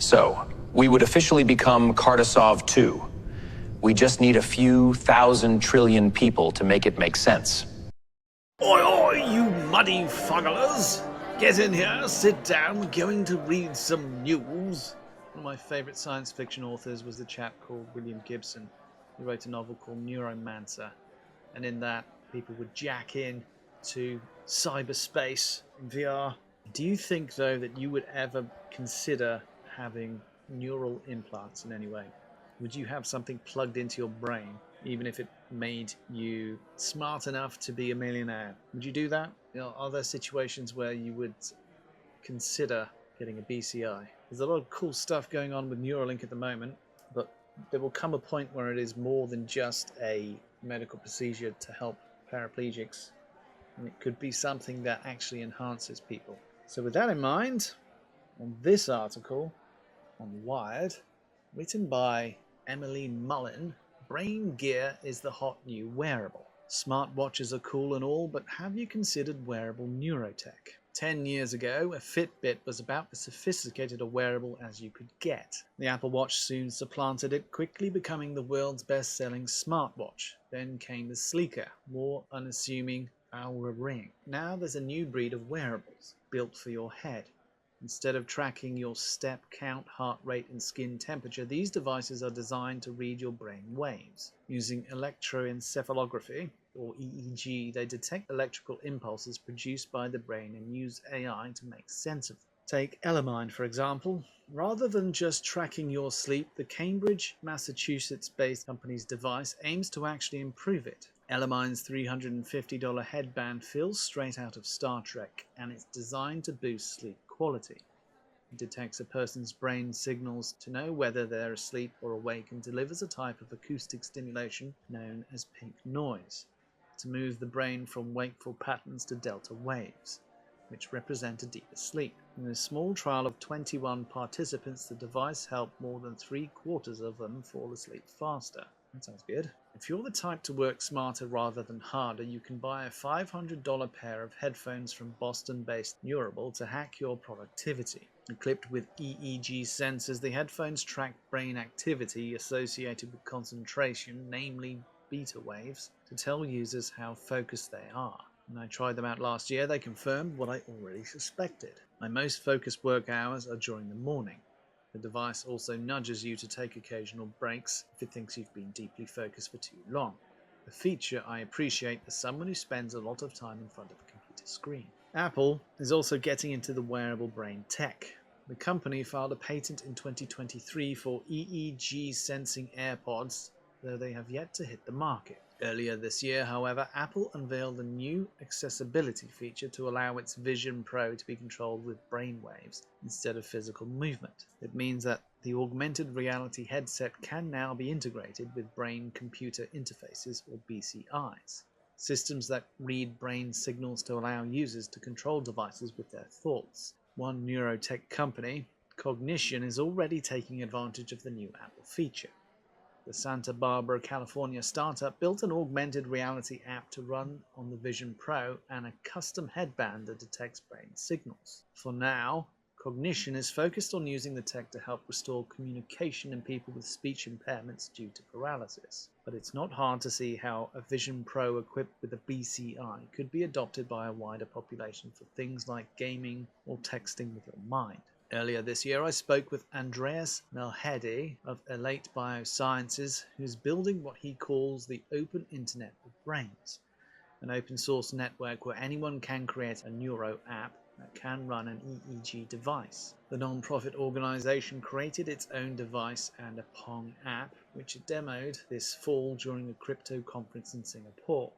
So, we would officially become Kardasov 2. We just need a few thousand trillion people to make it make sense. Oi, oi, you muddy fugglers! Get in here, sit down, we're going to read some news. One of my favourite science fiction authors was the chap called William Gibson, who wrote a novel called Neuromancer. And in that, people would jack in to cyberspace in VR. Do you think, though, that you would ever consider having neural implants in any way? Would you have something plugged into your brain, even if it made you smart enough to be a millionaire? Would you do that? Are there situations where you would consider getting a BCI? There's a lot of cool stuff going on with Neuralink at the moment, but there will come a point where it is more than just a medical procedure to help paraplegics, and it could be something that actually enhances people. So with that in mind, on this article on Wired, written by Emily Mullen, brain gear is the hot new wearable. Smartwatches are cool and all, but have you considered wearable neurotech? 10 years ago, a Fitbit was about as sophisticated a wearable as you could get. The Apple Watch soon supplanted it, quickly becoming the world's best-selling smartwatch. Then came the sleeker, more unassuming Oura Ring. Now there's a new breed of wearables, built for your head. Instead of tracking your step count, heart rate, and skin temperature, these devices are designed to read your brain waves. Using electroencephalography, or EEG, they detect electrical impulses produced by the brain and use AI to make sense of them. Take Elemind, for example. Rather than just tracking your sleep, the Cambridge, Massachusetts-based company's device aims to actually improve it. Elemind's $350 headband feels straight out of Star Trek, and it's designed to boost sleep quality. It detects a person's brain signals to know whether they're asleep or awake and delivers a type of acoustic stimulation known as pink noise to move the brain from wakeful patterns to delta waves, which represent a deeper sleep. In a small trial of 21 participants, the device helped more than 3/4 of them fall asleep faster. That sounds good. If you're the type to work smarter rather than harder, you can buy a $500 pair of headphones from Boston-based Neurable to hack your productivity. Equipped with EEG sensors, the headphones track brain activity associated with concentration, namely beta waves, to tell users how focused they are. When I tried them out last year, they confirmed what I already suspected. My most focused work hours are during the morning. The device also nudges you to take occasional breaks if it thinks you've been deeply focused for too long. A feature I appreciate as someone who spends a lot of time in front of a computer screen. Apple is also getting into the wearable brain tech. The company filed a patent in 2023 for EEG sensing AirPods, though they have yet to hit the market. Earlier this year, however, Apple unveiled a new accessibility feature to allow its Vision Pro to be controlled with brainwaves instead of physical movement. It means that the augmented reality headset can now be integrated with brain-computer interfaces, or BCIs, systems that read brain signals to allow users to control devices with their thoughts. One neurotech company, Cognition, is already taking advantage of the new Apple feature. The Santa Barbara, California startup built an augmented reality app to run on the Vision Pro and a custom headband that detects brain signals. For now, Cognition is focused on using the tech to help restore communication in people with speech impairments due to paralysis. But it's not hard to see how a Vision Pro equipped with a BCI could be adopted by a wider population for things like gaming or texting with your mind. Earlier this year, I spoke with Andreas Melhede of Elate Biosciences, who's building what he calls the Open Internet of Brains, an open source network where anyone can create a neuro app that can run an EEG device. The non-profit organization created its own device and a Pong app, which it demoed this fall during a crypto conference in Singapore.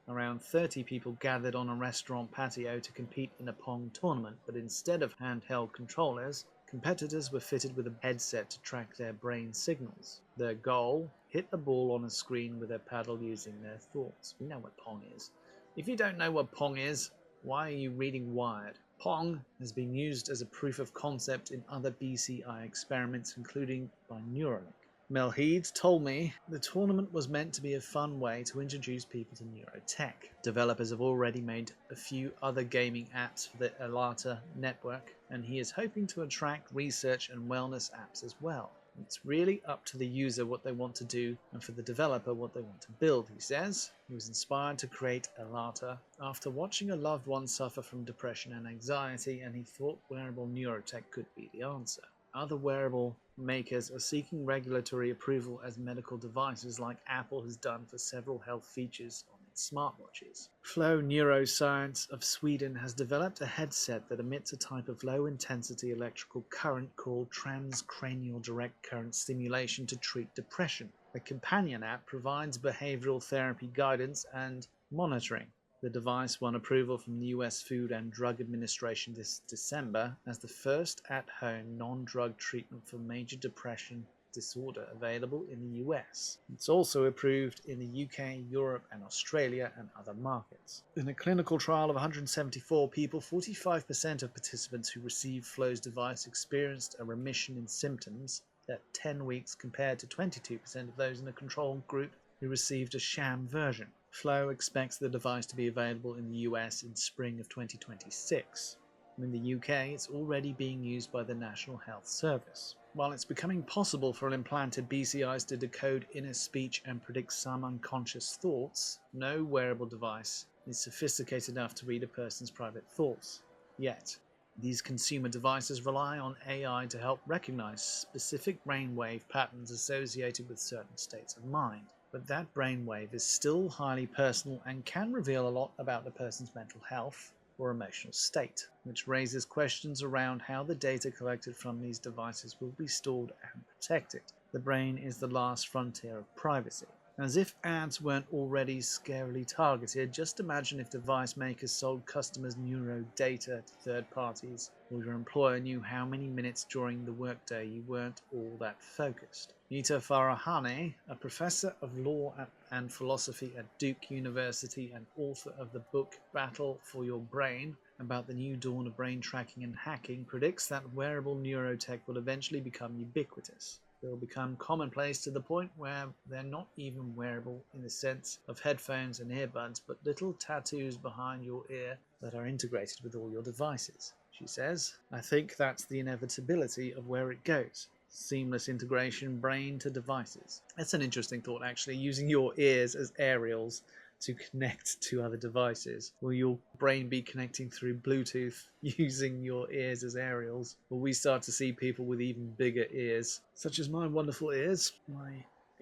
Around 30 people gathered on a restaurant patio to compete in a Pong tournament, but instead of handheld controllers, competitors were fitted with a headset to track their brain signals. Their goal? Hit a ball on a screen with a paddle using their thoughts. We know what Pong is. If you don't know what Pong is, why are you reading Wired? Pong has been used as a proof of concept in other BCI experiments, including by Neuralink. Melheed told me the tournament was meant to be a fun way to introduce people to neurotech. Developers have already made a few other gaming apps for the Elata network, and he is hoping to attract research and wellness apps as well. It's really up to the user what they want to do and for the developer what they want to build, he says. He was inspired to create Elata after watching a loved one suffer from depression and anxiety, and he thought wearable neurotech could be the answer. Other wearable makers are seeking regulatory approval as medical devices, like Apple has done for several health features on its smartwatches. Flow Neuroscience of Sweden has developed a headset that emits a type of low-intensity electrical current called transcranial direct current stimulation to treat depression. The companion app provides behavioral therapy guidance and monitoring. The device won approval from the US Food and Drug Administration this December as the first at-home non-drug treatment for major depression disorder available in the US. It's also approved in the UK, Europe and Australia and other markets. In a clinical trial of 174 people, 45% of participants who received Flow's device experienced a remission in symptoms at 10 weeks compared to 22% of those in a control group who received a sham version. Flow expects the device to be available in the US in spring of 2026. In the UK, it's already being used by the National Health Service. While it's becoming possible for implanted BCIs to decode inner speech and predict some unconscious thoughts, no wearable device is sophisticated enough to read a person's private thoughts yet. These consumer devices rely on AI to help recognize specific brainwave patterns associated with certain states of mind. But that brainwave is still highly personal and can reveal a lot about the person's mental health or emotional state, which raises questions around how the data collected from these devices will be stored and protected. The brain is the last frontier of privacy. As if ads weren't already scarily targeted, just imagine if device makers sold customers' neuro data to third parties, or your employer knew how many minutes during the workday you weren't all that focused. Nita Farahani, a professor of law and philosophy at Duke University and author of the book Battle for Your Brain, about the new dawn of brain tracking and hacking, predicts that wearable neurotech will eventually become ubiquitous. They'll become commonplace to the point where they're not even wearable in the sense of headphones and earbuds, but little tattoos behind your ear that are integrated with all your devices, she says. I think that's the inevitability of where it goes. Seamless integration, brain to devices. That's an interesting thought, actually, using your ears as aerials to connect to other devices. Will your brain be connecting through Bluetooth using your ears as aerials? Will we start to see people with even bigger ears, such as my wonderful ears, my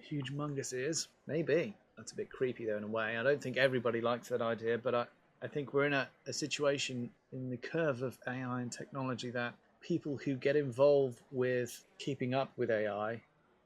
huge mungus ears? Maybe. That's a bit creepy though in a way. I don't think everybody likes that idea, but I think we're in a situation in the curve of AI and technology that people who get involved with keeping up with AI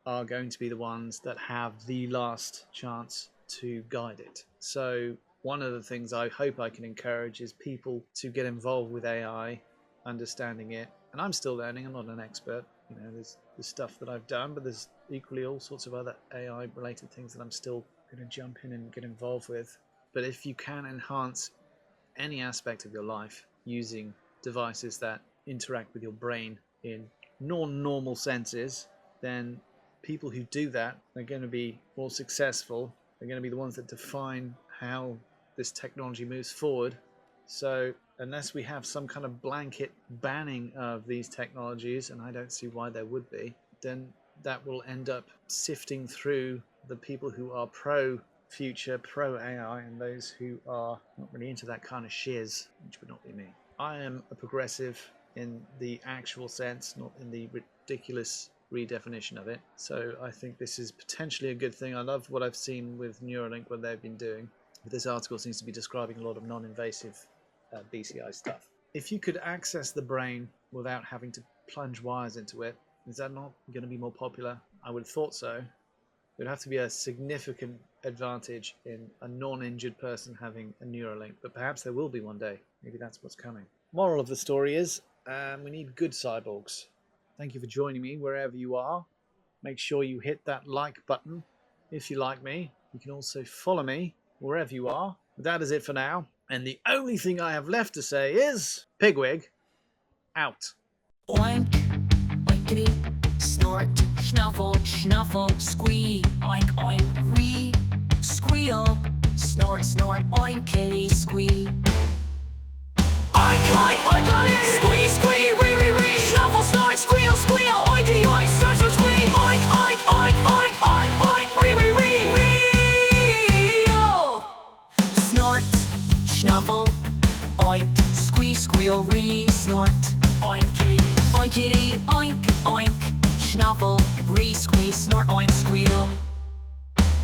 are going to be the ones that have the last chance to guide it. So one of the things I hope I can encourage is people to get involved with AI, understanding it. And I'm still learning, I'm not an expert. You know, there's stuff that I've done, but there's equally all sorts of other AI related things that I'm still going to jump in and get involved with. But if you can enhance any aspect of your life using devices that interact with your brain in non-normal senses, then people who do that are going to be more successful. They're going to be the ones that define how this technology moves forward. So unless we have some kind of blanket banning of these technologies, and I don't see why there would be, then that will end up sifting through the people who are pro-future, pro-AI, and those who are not really into that kind of shiz, which would not be me. I am a progressive in the actual sense, not in the ridiculous redefinition of it. So I think this is potentially a good thing. I love what I've seen with Neuralink, what they've been doing. But this article seems to be describing a lot of non-invasive BCI stuff. If you could access the brain without having to plunge wires into it, is that not going to be more popular? I would have thought so. It would have to be a significant advantage in a non-injured person having a Neuralink, but perhaps there will be one day. Maybe that's what's coming. Moral of the story is, we need good cyborgs. Thank you for joining me wherever you are. Make sure you hit that like button if you like me. You can also follow me wherever you are. But that is it for now. And the only thing I have left to say is Pigwig out. Oink, oinkity, snort. Snuffle, snuffle, squeak, oink, oink, wee. Squeal, snort, snort, oink, kitty, squeak. Oink, oink, oink, oink, squeak, squeak, wee, wee, wee. Snuffle, snort, squeal, squeal, oinky, oink, snort, snort, squeak. Oink, oink, oink, oink, oink, oink, wee, wee, wee, wee. Oh. Snort, snuffle, oink, squeak, squeal, wee, snort, oinky, oinkity, oink, oink. Snuffle, wee, squeak, snort, oink, squeal.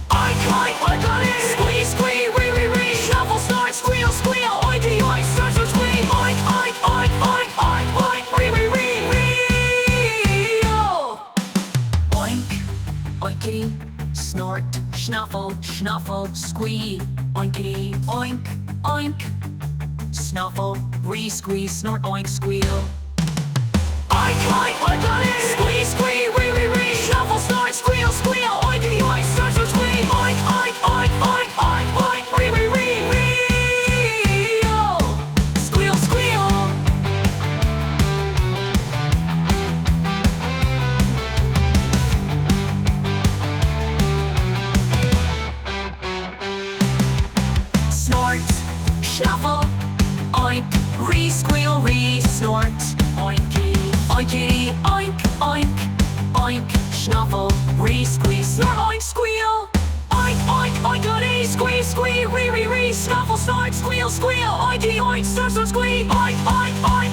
Oink, oink, oink, oink, squeak, squeak, wee, wee, wee. Snuffle, snort, squeal, squeal, oinky, oink, snort, snort, squeak. Oink, oink, oink, oink, oink, oink, wee, wee, wee, wee. Oh. Oink, oinkity, snort, snuffle, snuffle, squeak. Oinkity, oink, oink. Snuffle, wee, squeak, snort, oink, squeal. Oink, oink, oink, oink, squeak, squeak, wee, wee, wee. Snuffle, snort, squeal, squeal, oinky, oink, snort, snort, squeak. Oink, oink, oink, oink, oink, oink, wee, wee, wee, wee. Oh. Squeal, squeal. Snort, shuffle, oink, re-squeal, re-snort, oinky, oinkity, oink, oink, oink, snuffle, re-squeal, snort, oink, squeal, oink, oink, oinkity, squeal, squeal, re-re-re, snuffle, snort, squeal, squeal, oinky, oink, snort, snort, squeal, oink, oink, oink.